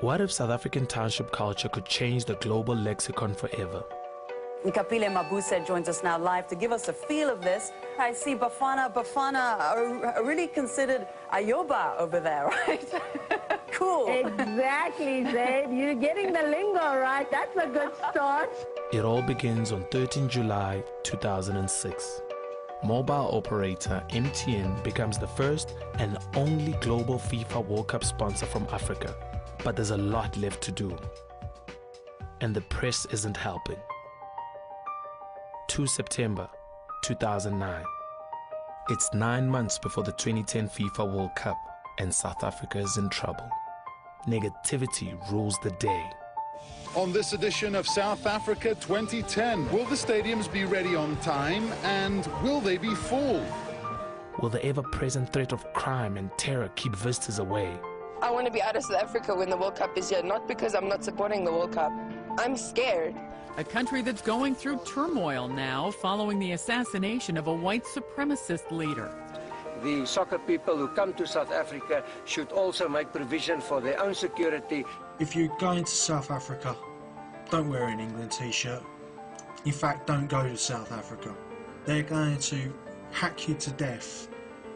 What if South African township culture could change the global lexicon forever? Kapile Mabuse joins us now live to give us a feel of this. I see Bafana are really considered Ayoba over there, right? Cool. Exactly, Zaid. You're getting the lingo right. That's a good start. It all begins on 13 July 2006. Mobile operator MTN becomes the first and only global FIFA World Cup sponsor from Africa. But there's a lot left to do. And the press isn't helping. 2 September 2009. It's 9 months before the 2010 FIFA World Cup and South Africa is in trouble. Negativity rules the day. On this edition of South Africa 2010, will the stadiums be ready on time and will they be full? Will the ever-present threat of crime and terror keep visitors away? I want to be out of South Africa when the World Cup is here, not because I'm not supporting the World Cup. I'm scared. A country that's going through turmoil now following the assassination of a white supremacist leader. The soccer people who come to South Africa should also make provision for their own security. If you're going to South Africa, don't wear an England t-shirt. In fact, don't go to South Africa. They're going to hack you to death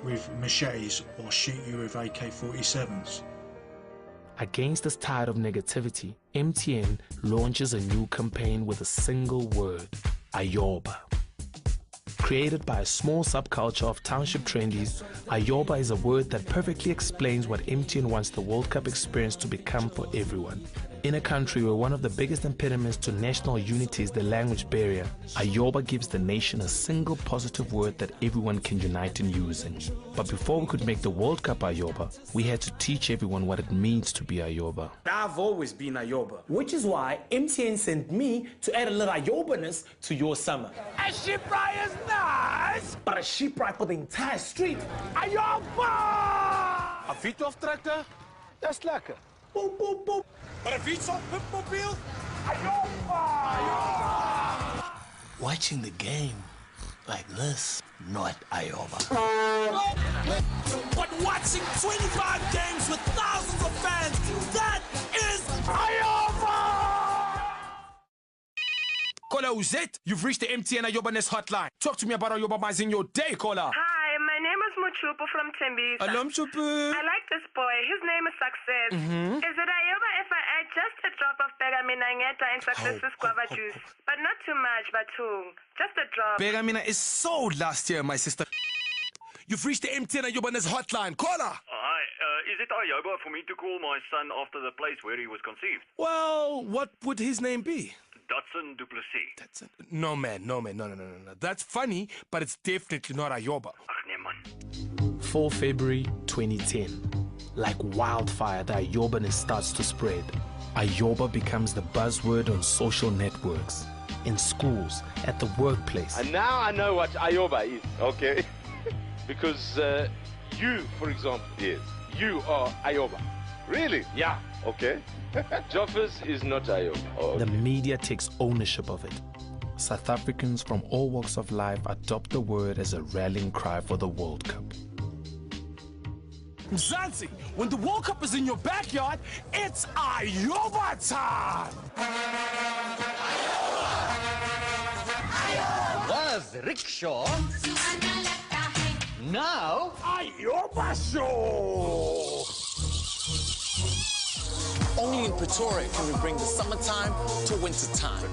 with machetes or shoot you with AK-47s. Against this tide of negativity, MTN launches a new campaign with a single word, Ayoba. Created by a small subculture of township trendies, Ayoba is a word that perfectly explains what MTN wants the World Cup experience to become for everyone. In a country where one of the biggest impediments to national unity is the language barrier, Ayoba gives the nation a single positive word that everyone can unite in using. But before we could make the World Cup Ayoba, we had to teach everyone what it means to be Ayoba. I've always been Ayoba, which is why MTN sent me to add a little Ayoba-ness to your summer. A sheep ride is nice, but a sheep ride for the entire street. Ayoba! A fietshoftrekker? That's lekker. Boop, boop, boop. Maar een fiets op Pipmobiel? Ayoba! Watching the game like this, not Ayoba. But watching 25 games with thousands of fans, that is Ayoba! Caller, who's it? You've reached the MTN Ayoba-ness hotline. Talk to me about Ayoba in your day, caller. Hi, my name is Muchupu from Tembisa. Hello, Muchupu. I like this boy. His name is Success. Is it Ayoba if I add just a drop of Pegamina and Success's guava juice? But not too much, but just a drop. Pegamina is so last year, my sister. You've reached the MTN Ayoba-ness hotline. Caller. Hi, is it Ayoba for me to call my son after the place where he was conceived? Well, what would his name be? Dotson Duplessis. No, man. No. That's funny, but it's definitely not Ayoba. 4 February 2010. Like wildfire, the Ayoba-ness starts to spread. Ayoba becomes the buzzword on social networks, in schools, at the workplace. And now I know what Ayoba is, okay? Because you, for example, yes, you are Ayoba. Really? Yeah. Okay. Joffers is not Ayoba. Oh, okay. The media takes ownership of it. South Africans from all walks of life adopt the word as a rallying cry for the World Cup. Zanzi, when the World Cup is in your backyard, it's Ayoba time! Was rickshaw. Now, Ayoba show! Only in Pretoria can we bring the summertime to wintertime.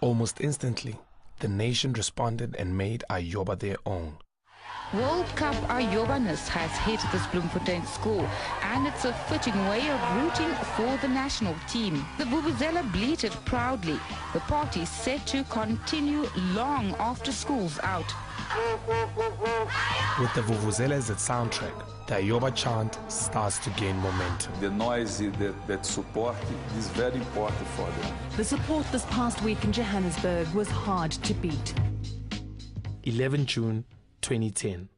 Almost instantly, the nation responded and made Ayoba their own. World Cup Ayoba-ness has hit this Bloemfontein school, and it's a fitting way of rooting for the national team. The Vuvuzela bleated proudly. The party set to continue long after school's out. With the Vuvuzela as its soundtrack, the Ayoba chant starts to gain momentum. The noise that support is very important for them. The support this past week in Johannesburg was hard to beat. 11 June 2010,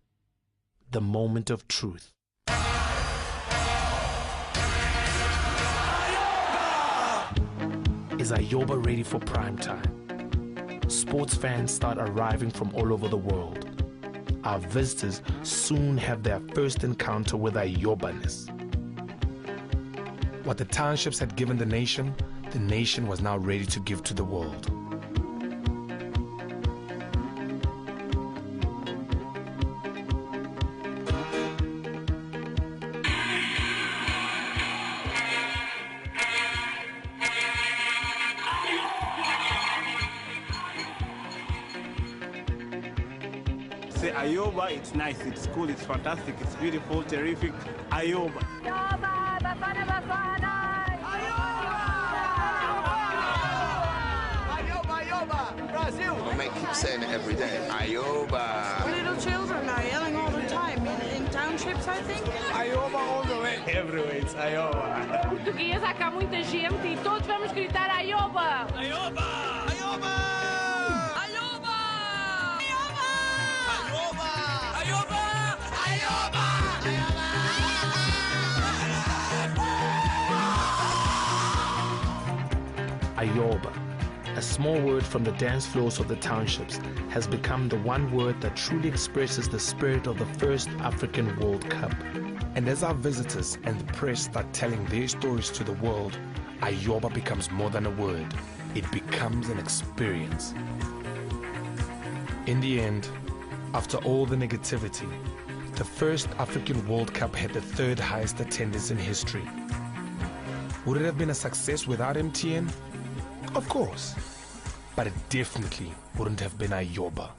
the moment of truth. Is Ayoba ready for prime time? Sports fans start arriving from all over the world. Our visitors soon have their first encounter with Ayoba-ness. What the townships had given the nation was now ready to give to the world. Say Ayoba, it's nice, it's cool, it's fantastic, it's beautiful, terrific. Ayoba. Ayoba, Bafana, Bafana. Ayoba, Brazil. I might keep saying it every day. Ayoba. Little children are yelling all the time in townships, I think. Ayoba all the way. Everywhere, it's Ayoba. Português, há cá muita gente e todos vamos gritar Ayoba! Ayoba! Ayoba! Ayoba! Ayoba, a small word from the dance floors of the townships, has become the one word that truly expresses the spirit of the first African World Cup. And as our visitors and the press start telling their stories to the world, Ayoba becomes more than a word. It becomes an experience. In the end, after all the negativity, the first African World Cup had the third highest attendance in history. Would it have been a success without MTN? Of course. But it definitely wouldn't have been Ayoba.